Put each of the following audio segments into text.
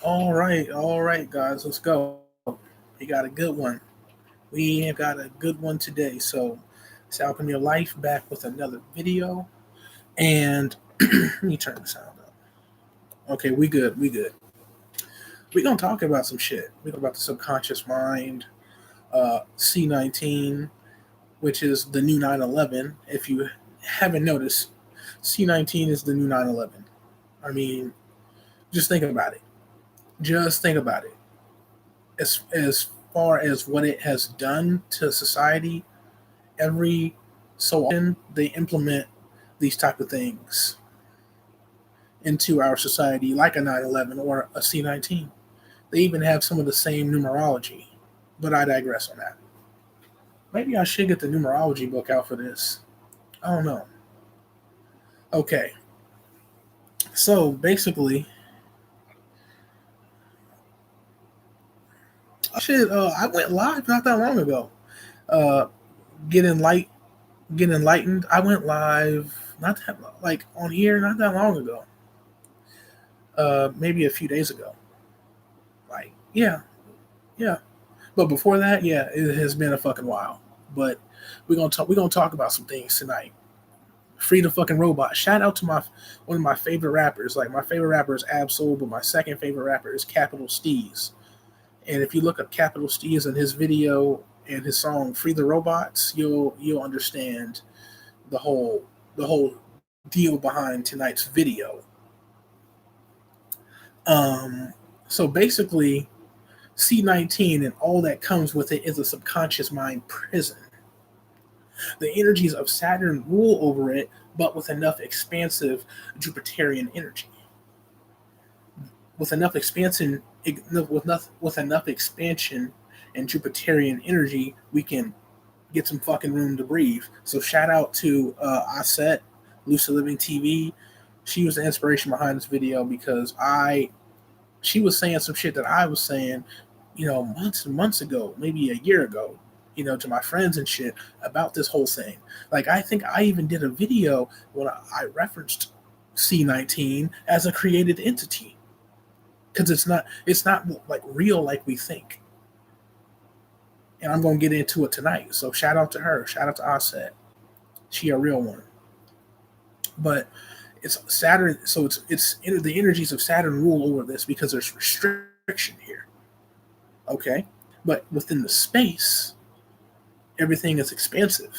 All right, guys, let's go. We got a good one. We have got a good one today. So, it's Alchemy Your Life back with another video. And let me turn the sound up. Okay, we good. We good. We're gonna talk about some shit. We're gonna talk about the subconscious mind, C19, which is the new 9/11. If you haven't noticed, C19 is the new 9/11. I mean, just think about it. Just think about it. As far as what it has done to society, every so often they implement these type of things into our society, like a 9/11 or a C19. They even have some of the same numerology, but I digress on that. Maybe I should get the numerology book out for this. I don't know. Okay, so basically, shit. I went live not that long ago. Uh, getting light, get enlightened. I went live not that like on here not that long ago. Maybe a few days ago. Like yeah, yeah. But before that, yeah, it has been a fucking while. But we're gonna talk about some things tonight. Free the fucking robot. Shout out to my one of my favorite rappers. Like my favorite rapper is Absol, but my second favorite rapper is Capital Steez. And if you look up Capital Steez and his video and his song "Free the Robots," you'll understand the whole the whole deal behind tonight's video. Um, so basically, C19 and all that comes with it is a subconscious mind prison. The energies of Saturn rule over it, but with enough expansive Jupiterian energy. With enough expansion, with enough expansion and Jupiterian energy, we can get some fucking room to breathe. So shout out to Aset, Lucid Living TV. She was the inspiration behind this video because I she was saying some shit that I was saying, months and months ago, maybe a year ago, to my friends and shit about this whole thing. Like I think I even did a video when I referenced C19 as a created entity because it's not like real like we think. And I'm gonna get into it tonight. So shout out to her. Shout out to Offset. She a real one. But it's Saturn, so the energies of Saturn rule over this because there's restriction here. Okay, but within the space, everything is expansive.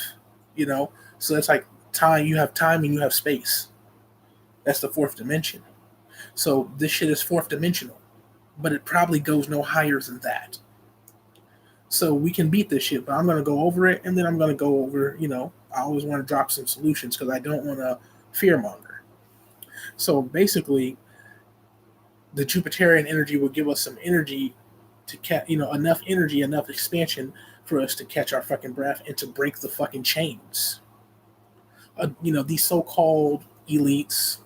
You know, so that's like time. You have time and you have space. That's the fourth dimension. So this shit is fourth dimensional, but it probably goes no higher than that. So we can beat this shit, but I'm gonna go over it, and then I'm gonna go over. I always want to drop some solutions because I don't want to fearmonger. So basically, the Jupiterian energy will give us some energy to catch, enough energy, enough expansion for us to catch our fucking breath and to break the fucking chains. These so-called elites,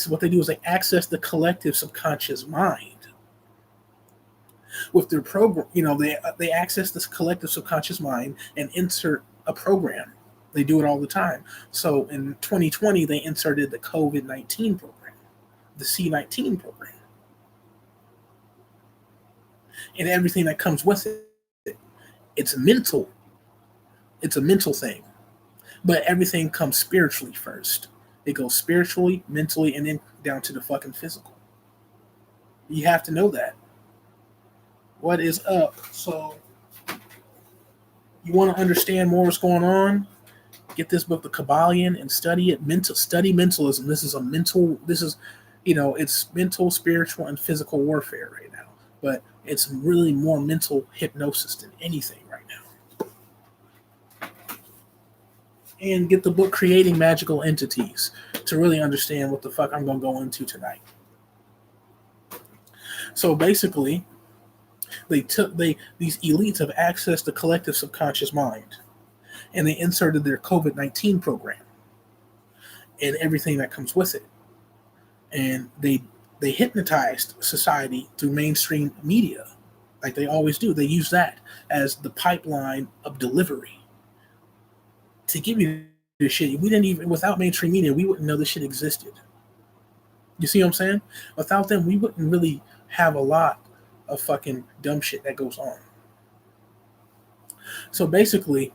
what they do is they access the collective subconscious mind with their program. They access this collective subconscious mind and insert a program. They do it all the time. So in 2020, they inserted the COVID-19 program, the C19 program, and everything that comes with it. It's mental. It's a mental thing, but everything comes spiritually first. It goes spiritually, mentally, and then down to the fucking physical. You have to know that. What is up? So you want to understand more what's going on? Get this book, The Kabbalion, and study it. Study mentalism. This is a mental. This is, it's mental, spiritual, and physical warfare right now. But it's really more mental hypnosis than anything right now. And get the book Creating Magical Entities to really understand what the fuck I'm going to go into tonight. So basically, these elites have accessed the collective subconscious mind, and they inserted their COVID-19 program and everything that comes with it, and they hypnotized society through mainstream media, like they always do. They use that as the pipeline of delivery to give you this shit. We didn't even, without mainstream media, we wouldn't know this shit existed. You see what I'm saying? Without them, we wouldn't really have a lot of fucking dumb shit that goes on. So basically,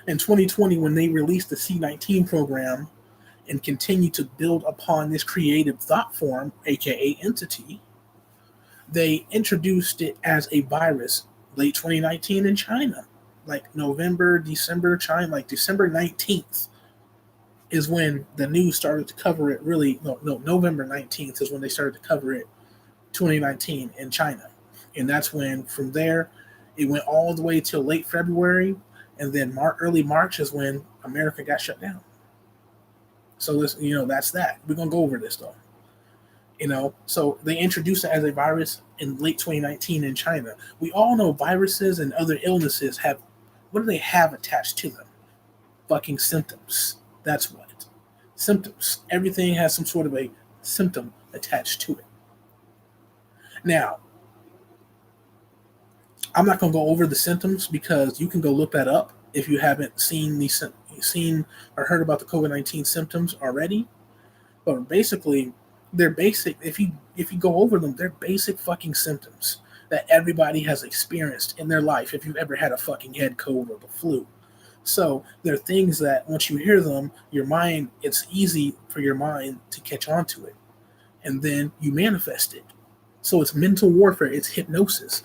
in 2020, when they released the C19 program and continued to build upon this creative thought form, aka entity, they introduced it as a virus late 2019 in China. Like November, December, China, like December 19th is when the news started to cover it. Really, no, November 19th is when they started to cover it, 2019 in China. And that's when, from there, it went all the way till late February. And then early March is when America got shut down. So this, that's that. We're going to go over this, though. So they introduced it as a virus in late 2019 in China. We all know viruses and other illnesses have, what do they have attached to them? Fucking symptoms. That's what. Symptoms. Everything has some sort of a symptom attached to it. Now, I'm not going to go over the symptoms because you can go look that up if you haven't seen or heard about the COVID-19 symptoms already. But basically, they're basic. If you go over them, they're basic fucking symptoms that everybody has experienced in their life if you've ever had a fucking head cold or the flu. So they're things that once you hear them, it's easy for your mind to catch on to it. And then you manifest it. So it's mental warfare, it's hypnosis.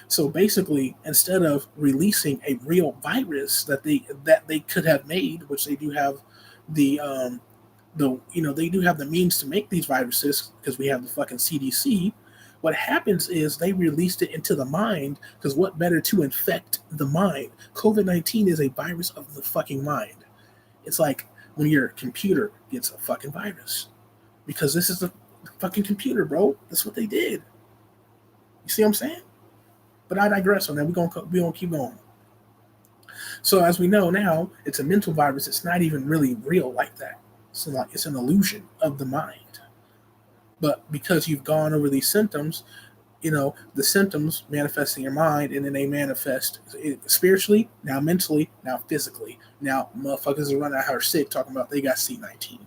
So basically, instead of releasing a real virus that they could have made, which they do have they do have the means to make these viruses because we have the fucking CDC. What happens is they released it into the mind because what better to infect the mind? COVID-19 is a virus of the fucking mind. It's like when your computer gets a fucking virus because this is the fucking computer, bro. That's what they did. You see what I'm saying? But I digress on that. We're gonna keep going. So as we know now, it's a mental virus. It's not even really real like that. So like it's an illusion of the mind. But because you've gone over these symptoms, the symptoms manifest in your mind, and then they manifest spiritually, now mentally, now physically. Now motherfuckers are running out here sick talking about they got C19.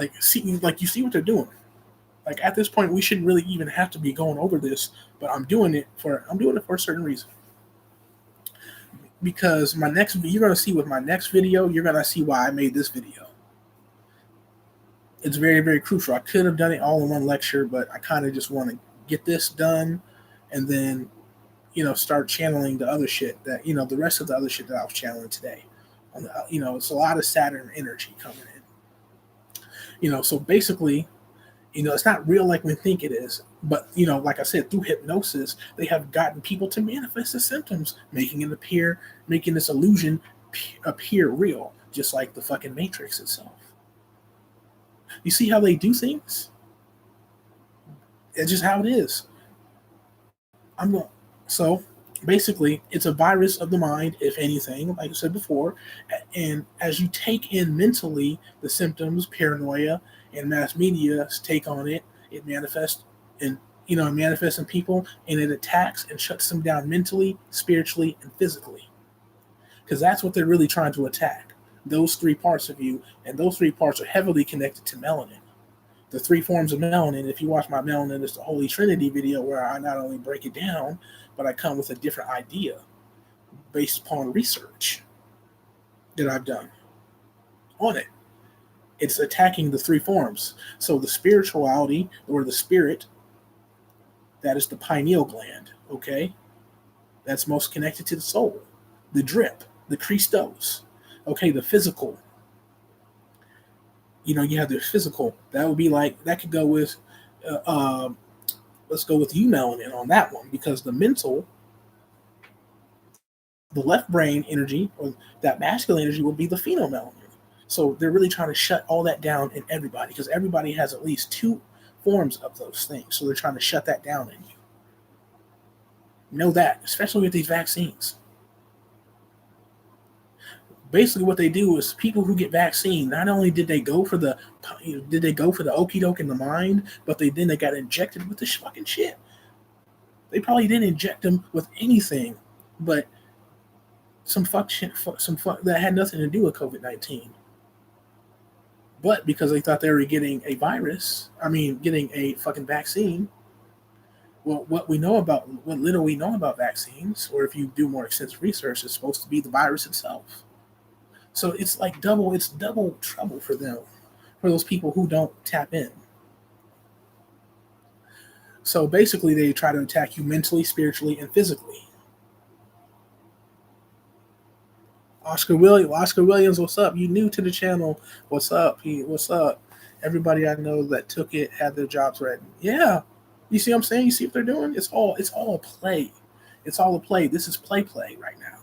You see what they're doing. Like at this point, we shouldn't really even have to be going over this, but I'm doing it for a certain reason. Because you're gonna see with my next video, you're gonna see why I made this video. It's very, very crucial. I could have done it all in one lecture, but I kind of just want to get this done and then, start channeling the other shit that, the rest of the other shit that I was channeling today. It's a lot of Saturn energy coming in. So basically, it's not real like we think it is. But, like I said, through hypnosis, they have gotten people to manifest the symptoms, making this illusion appear real, just like the fucking Matrix itself. You see how they do things? It's just how it is. So basically, it's a virus of the mind, if anything, like I said before. And as you take in mentally the symptoms, paranoia, and mass media's take on it, it manifests in people, and it attacks and shuts them down mentally, spiritually, and physically. Because that's what they're really trying to attack. Those three parts of you, and those three parts are heavily connected to melanin. The three forms of melanin, if you watch my Melanin is the Holy Trinity video, where I not only break it down, but I come with a different idea based upon research that I've done on it. It's attacking the three forms. So the spirituality, or the spirit, that is the pineal gland, okay? That's most connected to the soul. The drip, the Christos. Okay, the physical. You have the physical. That would be like, that could go with, let's go with eumelanin on that one, because the mental, the left brain energy, or that masculine energy, would be the phenomelanin. So they're really trying to shut all that down in everybody, because everybody has at least two forms of those things. So they're trying to shut that down in you. Know that, especially with these vaccines. Basically, what they do is people who get vaccine, not only did they go for the okie doke in the mind, but they got injected with this fucking shit. They probably didn't inject them with anything, but some fuck shit, that had nothing to do with COVID-19. But because they thought they were getting a virus, getting a fucking vaccine. Well, what little we know about vaccines, or if you do more extensive research, it's supposed to be the virus itself. So it's double trouble for them, for those people who don't tap in. So basically, they try to attack you mentally, spiritually, and physically. Oscar Williams, what's up? You new to the channel? What's up? What's up? Everybody I know that took it had their jobs ready. Yeah, you see what I'm saying? You see what they're doing? It's all a play. It's all a play. This is play right now.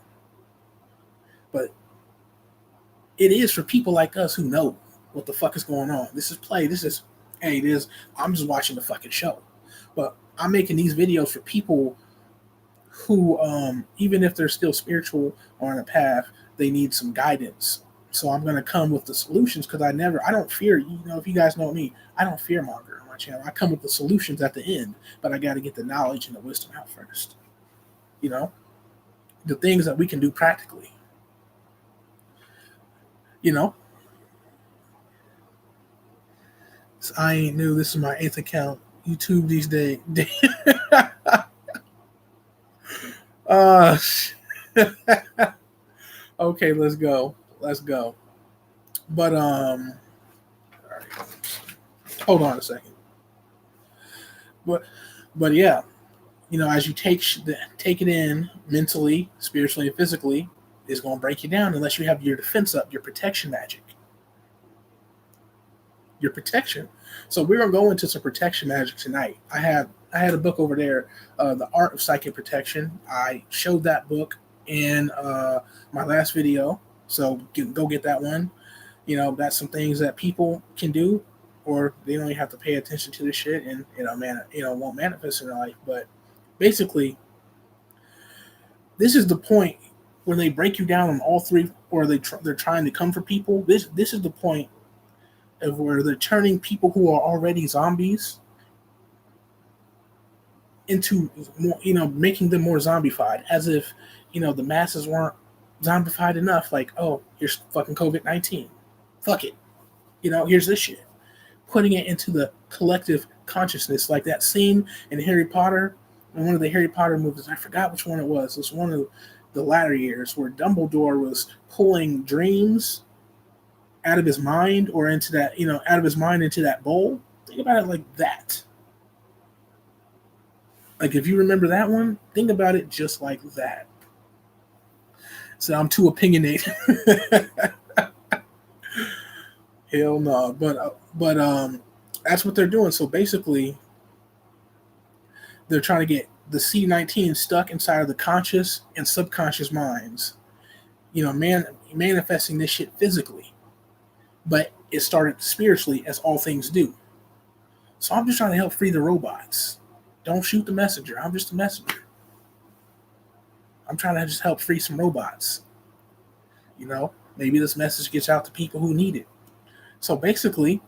But it is for people like us who know what the fuck is going on. This is play. This is hey, it is. I'm just watching the fucking show. But I'm making these videos for people who, even if they're still spiritual or on a path, they need some guidance. So I'm gonna come with the solutions because I don't fear. If you guys know me, I don't fear monger on my channel. I come with the solutions at the end, but I got to get the knowledge and the wisdom out first. You know, the things that we can do practically. You know, so I ain't new. This is my 8th account. YouTube these days. uh, okay, let's go. Let's go. But all right. Hold on a second. But yeah, as you take it in mentally, spiritually, and physically, it's going to break you down unless you have your defense up, your protection magic, your protection. So we're gonna go into some protection magic tonight. I had a book over there, The Art of Psychic Protection. I showed that book in my last video, so go get that one. That's some things that people can do, or they don't even have to pay attention to this shit, and won't manifest in their life. But basically, this is the point when they break you down on all three, or they're trying to come for people. This is the point of where they're turning people who are already zombies into more, making them more zombified, as if the masses weren't zombified enough. Like, oh, here's fucking COVID-19, fuck it, here's this shit, putting it into the collective consciousness, like that scene in Harry Potter, in one of the Harry Potter movies. I forgot which one it was. It was one of the latter years where Dumbledore was pulling dreams out of his mind, or into that, out of his mind into that bowl. Think about it like that. Like, if you remember that one, think about it just like that. So I'm too opinionated. Hell no. But that's what they're doing. So basically, they're trying to get the C19 stuck inside of the conscious and subconscious minds. Manifesting this shit physically. But it started spiritually, as all things do. So I'm just trying to help free the robots. Don't shoot the messenger. I'm just a messenger. I'm trying to just help free some robots. Maybe this message gets out to people who need it. So basically,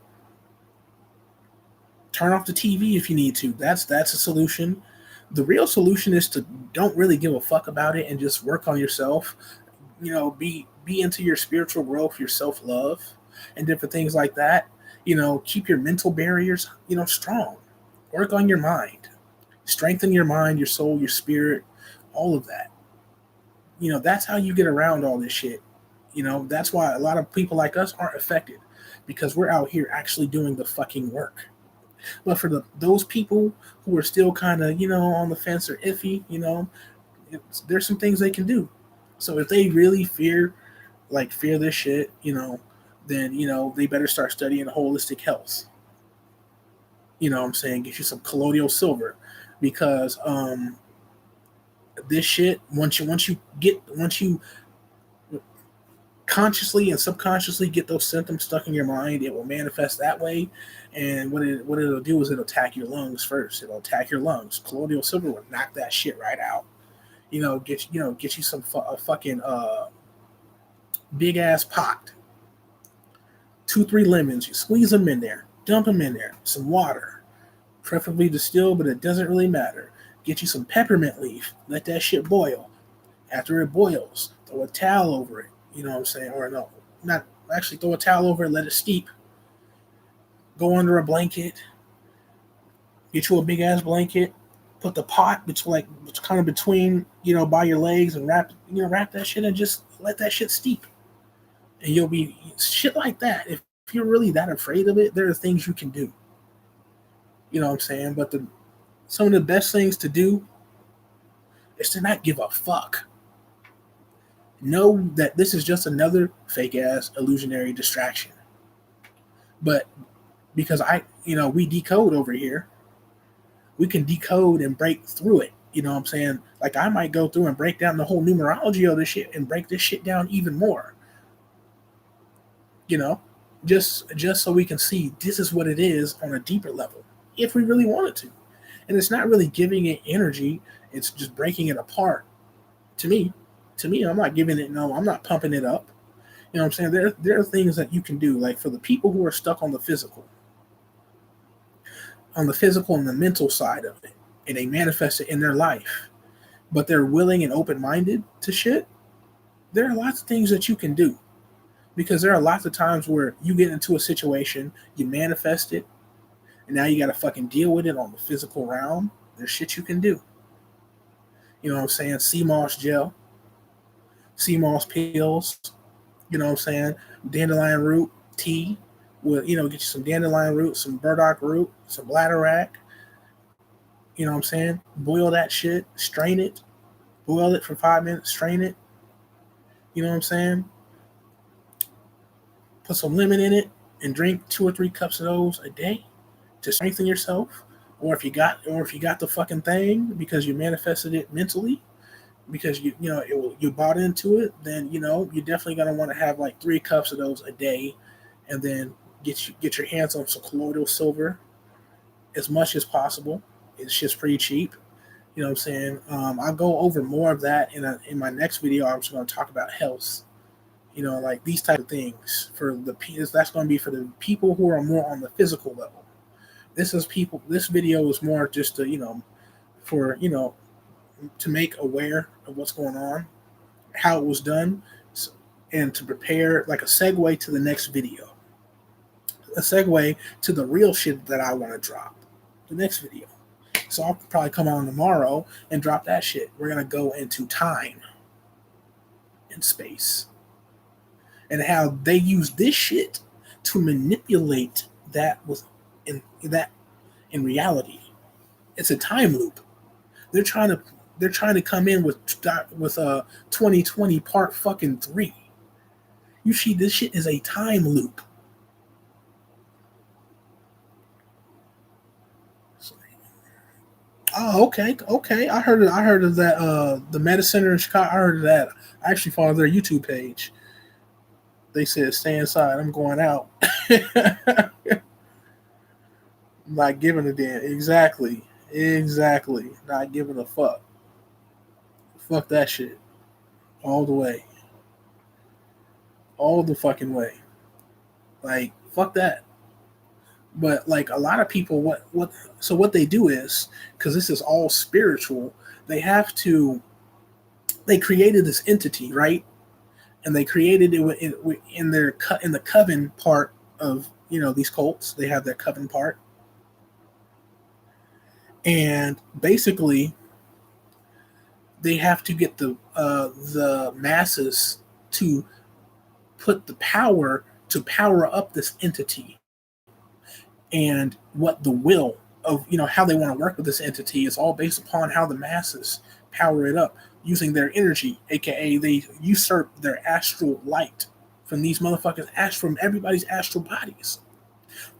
turn off the TV if you need to. That's a solution. The real solution is to don't really give a fuck about it and just work on yourself. Be into your spiritual growth, your self-love, and different things like that. Keep your mental barriers, strong. Work on your mind. Strengthen your mind, your soul, your spirit, all of that. That's how you get around all this shit. That's why a lot of people like us aren't affected, because we're out here actually doing the fucking work. But for those people who are still kind of, on the fence or iffy, there's some things they can do. So if they really fear this shit, then, they better start studying holistic health. What I'm saying? Get you some colloidal silver, because this shit, once you consciously and subconsciously get those symptoms stuck in your mind, it will manifest that way. And what it'll do is it'll attack your lungs first. It'll attack your lungs. Colloidal silver will knock that shit right out. Get you some fucking big ass pot. 2-3 lemons. You squeeze them in there. Dump them in there. Some water, preferably distilled, but it doesn't really matter. Get you some peppermint leaf. Let that shit boil. After it boils, throw a towel over it. You know what I'm saying? Or no, not actually throw a towel over it. Let it steep. Go under a blanket, get you a big ass blanket, put the pot between like it's kind of between by your legs and wrap that shit and just let that shit steep, and you'll be shit like that. If you're really that afraid of it, there are things you can do. You know what I'm saying? But some of the best things to do is to not give a fuck. Know that this is just another fake ass illusionary distraction. But because we decode over here, we can decode and break through it. You know what I'm saying? Like I might go through and break down the whole numerology of this shit and break this shit down even more. You know, just so we can see this is what it is on a deeper level, if we really wanted to. And it's not really giving it energy; it's just breaking it apart. To me, I'm not giving it. No, I'm not pumping it up. You know what I'm saying? There are things that you can do, like for the people who are stuck on the physical and the mental side of it, and they manifest it in their life, but they're willing and open-minded to shit. There are lots of things that you can do, because there are lots of times where you get into a situation, you manifest it, and now you got to fucking deal with it on the physical realm. There's shit you can do. You know what I'm saying? Sea moss gel, sea moss pills. You know what I'm saying? Dandelion root tea. With get you some dandelion root, some burdock root, some bladderwrack. You know what I'm saying? Boil that shit, strain it, boil it for 5 minutes, strain it. You know what I'm saying? Put some lemon in it and drink 2 or 3 cups of those a day to strengthen yourself. Or if you got the fucking thing because you manifested it mentally, because you bought into it, then you're definitely gonna want to have like 3 cups of those a day, and then get your hands on some colloidal silver as much as possible. It's just pretty cheap. You know what I'm saying? I'll go over more of that in my next video. I'm just going to talk about health. Like these type of things that's going to be for the people who are more on the physical level. This video is more just to for to make aware of what's going on, how it was done, and to prepare like a segue to the next video. A segue to the real shit that I want to drop. The next video. So I'll probably come on tomorrow and drop that shit. We're going to go into time and space and how they use this shit to manipulate that in reality. It's a time loop. They're trying to come in with 2020 part fucking 3. You see, this shit is a time loop. Oh, okay. I heard of that. The Meta Center in Chicago. I heard of that. I actually followed their YouTube page. They said, "Stay inside. I'm going out." Not giving a damn. Exactly. Not giving a fuck. Fuck that shit. All the way. All the fucking way. Like, fuck that. But like a lot of people, what they do is, because this is all spiritual, they created this entity, right? And they created it in the coven part of these cults. They have their coven part, and basically they have to get the masses to put the power to power up this entity. And what the will of how they want to work with this entity is all based upon how the masses power it up using their energy, aka they usurp their astral light from these motherfuckers, from everybody's astral bodies.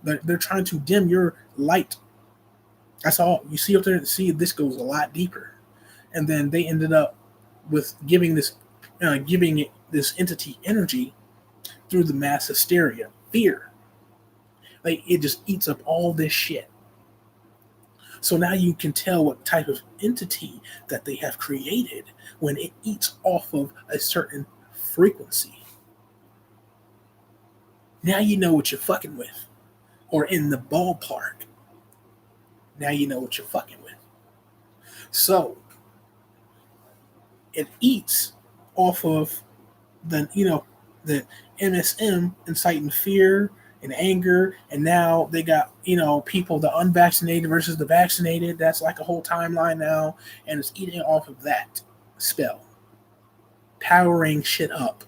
They're trying to dim your light. That's all you see up there. See, this goes a lot deeper, and then they ended up with giving this entity energy through the mass hysteria, fear. Like it just eats up all this shit. So now you can tell what type of entity that they have created when it eats off of a certain frequency. Now you know what you're fucking with. Or in the ballpark. Now you know what you're fucking with. So it eats off of the MSM, inciting fear, and anger, and now they got, people, the unvaccinated versus the vaccinated. That's like a whole timeline now, and it's eating off of that spell, powering shit up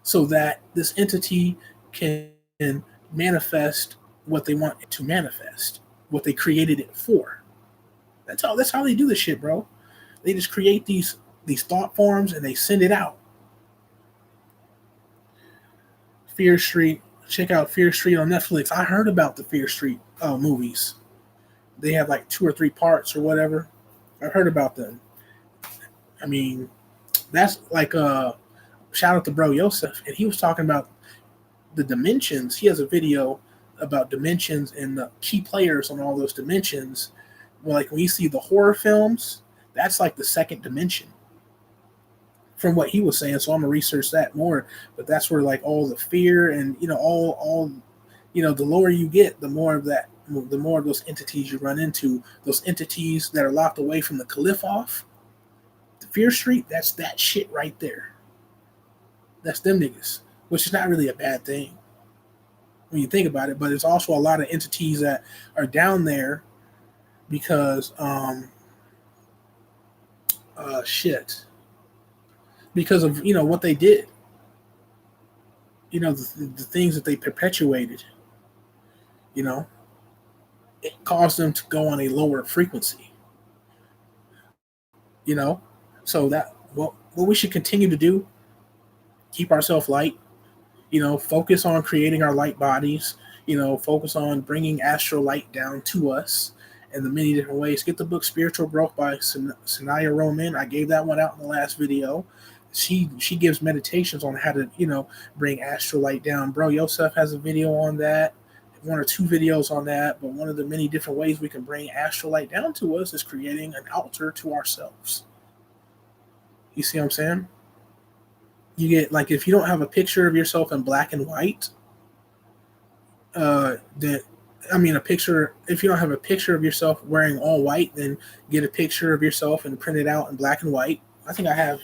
so that this entity can manifest what they want it to manifest, what they created it for. That's how they do this shit, bro. They just create these thought forms and they send it out. Fear Street. Check out Fear Street on Netflix. I heard about the Fear Street movies. They have like 2 or 3 parts or whatever. I heard about them. I mean, that's like shout out to Bro Yosef, and he was talking about the dimensions. He has a video about dimensions and the key players on all those dimensions. Well, like when you see the horror films, that's like the second dimension from what he was saying. So I'm gonna research that more. But that's where like all the fear and all the lower you get, the more of those entities you run into. Those entities that are locked away from the Caliph, the Fear Street, that's that shit right there. That's them niggas, which is not really a bad thing when you think about it. But there's also a lot of entities that are down there because because of what they did, the things that they perpetuated, it caused them to go on a lower frequency, so that what we should continue to do, keep ourselves light, focus on creating our light bodies, focus on bringing astral light down to us in the many different ways. Get the book Spiritual Growth by Sanaya Roman. I gave that one out in the last video. She gives meditations on how to, bring astral light down. Bro Yosef has a video on that, 1 or 2 videos on that. But one of the many different ways we can bring astral light down to us is creating an altar to ourselves. You see what I'm saying? You get, like, if you don't have a picture of yourself in black and white, if you don't have a picture of yourself wearing all white, then get a picture of yourself and print it out in black and white. I think I have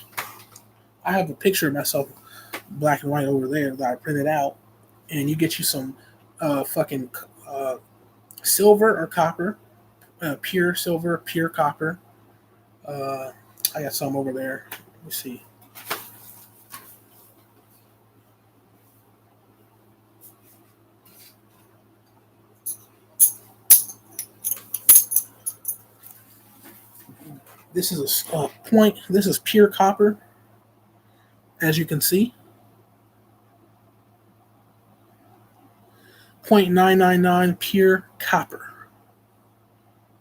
a picture of myself black and white over there that I printed out, and you get you some fucking silver or copper, pure silver, pure copper. I got some over there. Let me see. This is a point. This is pure copper, as you can see. 0.999 pure copper.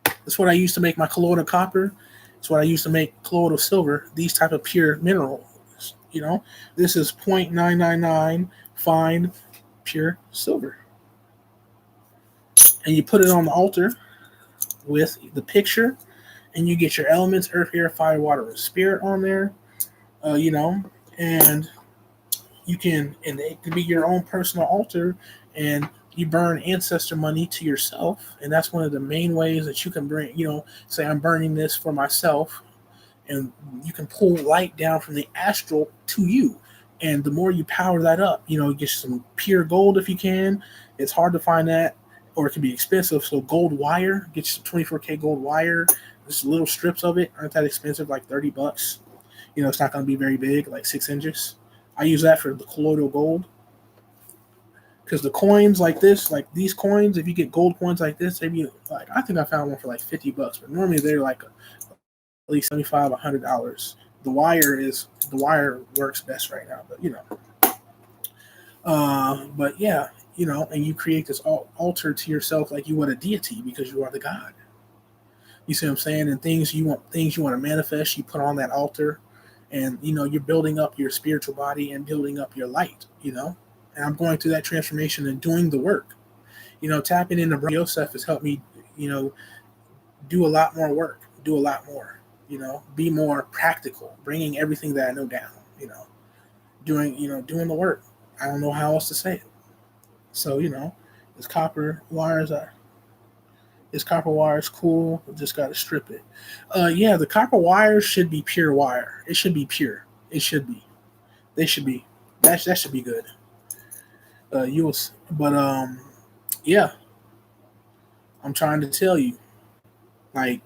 That's what I used to make my colloidal copper. It's what I used to make colloidal silver. These type of pure minerals. This is 0.999 fine pure silver, and you put it on the altar with the picture. And you get your elements, earth, air, fire, water, and spirit on there, and you can, and it can be your own personal altar, and you burn ancestor money to yourself. And that's one of the main ways that you can bring, say I'm burning this for myself, and you can pull light down from the astral to you. And the more you power that up, get some pure gold if you can. It's hard to find that, or it can be expensive. So gold wire, get you some 24K gold wire. Just little strips of it, aren't that expensive, like $30. It's not going to be very big, like 6 inches. I use that for the colloidal gold. Because the coins like this, like these coins, if you get gold coins like this, maybe like, I think I found one for like $50, but normally they're like at least $75, $100. The wire works best right now, but yeah, and you create this altar to yourself like you would a deity, because you are the God. You see what I'm saying? And things you want to manifest, you put on that altar, and you're building up your spiritual body and building up your light. And I'm going through that transformation and doing the work. Tapping into Bro Yosef has helped me, do a lot more work, do a lot more. Be more practical, bringing everything that I know down. Doing the work. I don't know how else to say it. So this copper wires are. This copper wire is cool. We just got to strip it. Yeah, the copper wire should be pure wire. It should be pure. It should be. They should be. That should be good. You will, but yeah, I'm trying to tell you, like,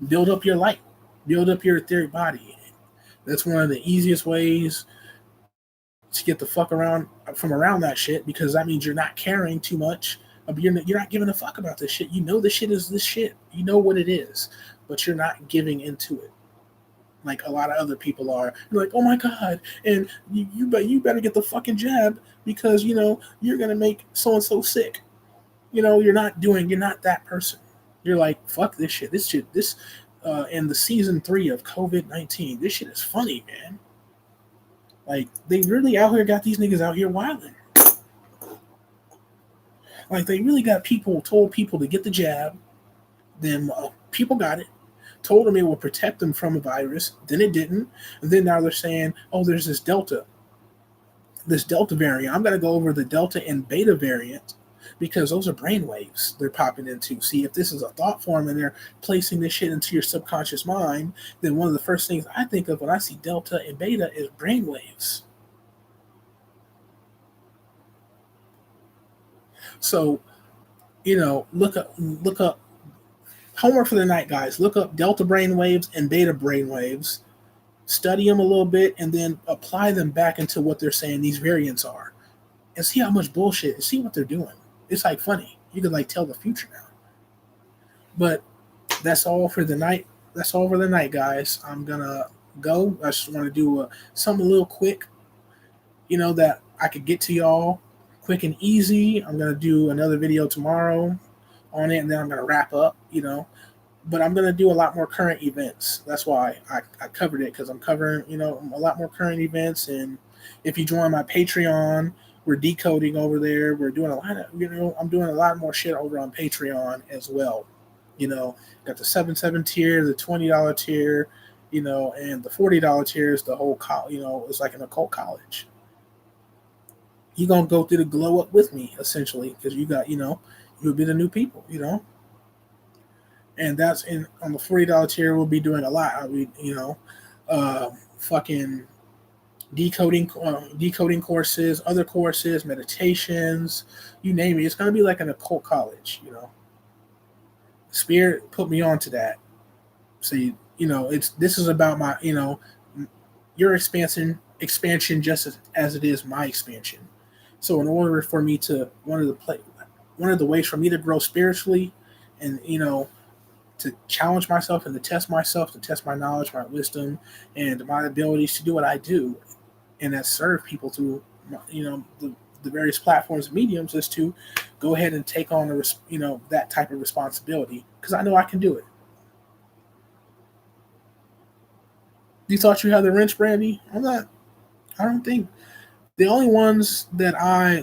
build up your light, build up your etheric body. That's one of the easiest ways to get the fuck around from around that shit, because that means you're not caring too much. You're not giving a fuck about this shit. You know this shit is this shit. You know what it is, but you're not giving into it like a lot of other people are. You're like, oh my god, and you better get the fucking jab because you're gonna make so and so sick. You're not that person. You're like, fuck this shit. This in the season 3 of COVID-19, this shit is funny, man. Like, they really out here got these niggas out here wilding. Like, they really told people to get the jab. Then people got it, told them it would protect them from a virus. Then it didn't. And then now they're saying, oh, there's this Delta variant. I'm going to go over the Delta and Beta variant because those are brain waves they're popping into. See, if this is a thought form and they're placing this shit into your subconscious mind, then one of the first things I think of when I see Delta and Beta is brain waves. So, look up homework for the night, guys. Look up Delta brain waves and Beta brain waves, study them a little bit, and then apply them back into what they're saying these variants are, and see how much bullshit, and see what they're doing. It's like funny. You can like tell the future now. But that's all for the night. That's all for the night, guys. I'm gonna go. I just want to do something a little quick, that I could get to y'all quick and easy. I'm gonna do another video tomorrow on it, and then I'm gonna wrap up. But I'm gonna do a lot more current events. That's why I covered it, because I'm covering a lot more current events. And if you join my Patreon, we're decoding over there. We're doing a lot of I'm doing a lot more shit over on Patreon as well. Got the 7 tier, the $20 tier, and the $40 tier is the whole it's like an occult college. You're gonna go through the glow up with me, essentially, because you'll be the new people, and that's on the $40 tier. We'll be doing a lot. Fucking decoding courses, other courses, meditations, you name it. It's gonna be like an occult college. Spirit put me on to that. So this is about my your expansion just as it is my expansion. So in order for me to one of the ways for me to grow spiritually, and to challenge myself and to test myself, to test my knowledge, my wisdom, and my abilities to do what I do, and that serve people through the various platforms and mediums, is to go ahead and take on that type of responsibility, because I know I can do it. You thought you had the wrench, Brandy? I'm not. I don't think. The only ones that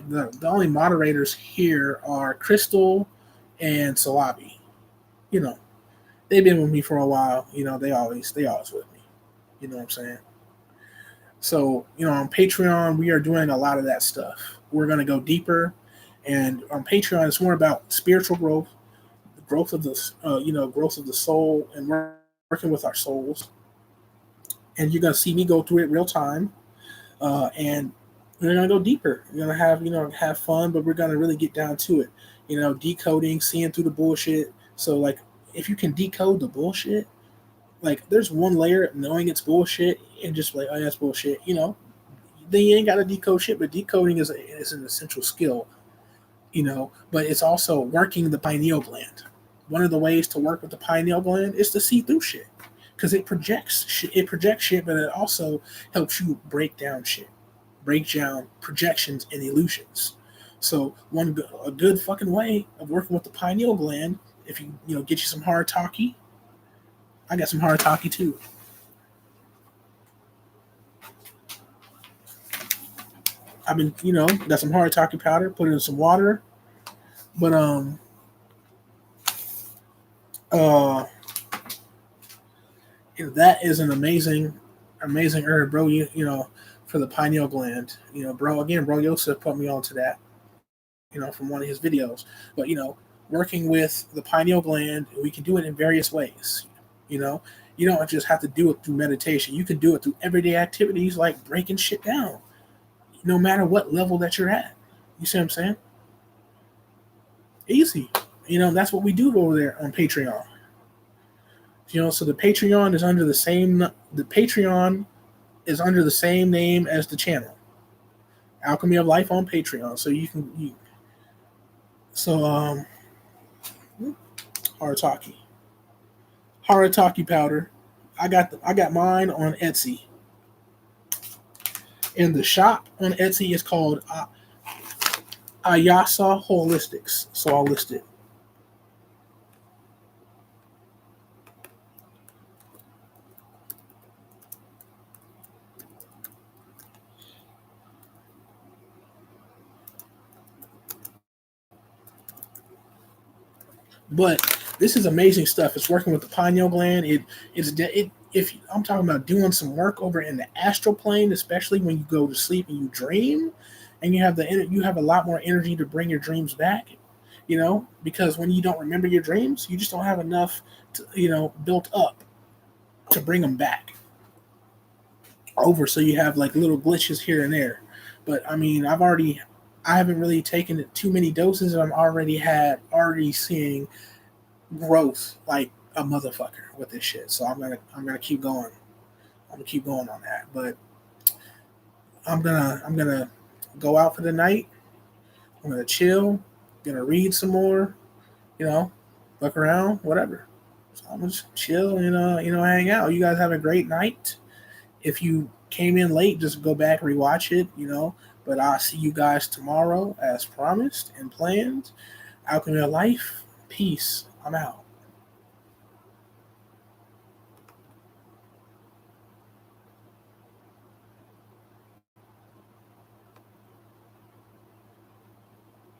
the only moderators here are Crystal and Salabi. They've been with me for a while. They always with me. You know what I'm saying? So, on Patreon, we are doing a lot of that stuff. We're going to go deeper. And on Patreon, it's more about spiritual growth, the growth of growth of the soul, and working with our souls. And you're going to see me go through it real time. And we're going to go deeper. We're going to have fun, but we're going to really get down to it. Decoding, seeing through the bullshit. So, like, if you can decode the bullshit, like, there's one layer of knowing it's bullshit and just like, oh, that's bullshit. Then you ain't got to decode shit, but decoding is an essential skill. But it's also working the pineal gland. One of the ways to work with the pineal gland is to see through shit, because it projects shit, but it also helps you break down projections and illusions. So a good fucking way of working with the pineal gland, if you get you some hard talkie. I got some hard talkie too. I've been got some hard talkie powder, put it in some water. But that is an amazing herb, bro. For the pineal gland, bro. Again, bro Yosef put me onto that, from one of his videos. But working with the pineal gland, we can do it in various ways. You don't just have to do it through meditation. You can do it through everyday activities like breaking shit down, no matter what level that you're at. You see what I'm saying? Easy. That's what we do over there on Patreon. So the Patreon is under the same name as the channel, Alchemy of Life on Patreon. So Harataki, Harataki powder. I got mine on Etsy, and the shop on Etsy is called Ayasa Holistics. So I'll list it. But this is amazing stuff. It's working with the pineal gland. If I'm talking about doing some work over in the astral plane, especially when you go to sleep and you dream, and you have a lot more energy to bring your dreams back. Because when you don't remember your dreams, you just don't have enough, built up to bring them back over. So you have like little glitches here and there. But I mean, I haven't really taken too many doses, and I'm already seeing growth like a motherfucker with this shit. So I'm gonna keep going. I'm gonna keep going on that. But I'm gonna go out for the night. I'm gonna chill. Gonna read some more. Look around, whatever. So I'm gonna just chill and hang out. You guys have a great night. If you came in late, just go back, rewatch it. But I'll see you guys tomorrow as promised and planned. Alchemy of Life. Peace. I'm out.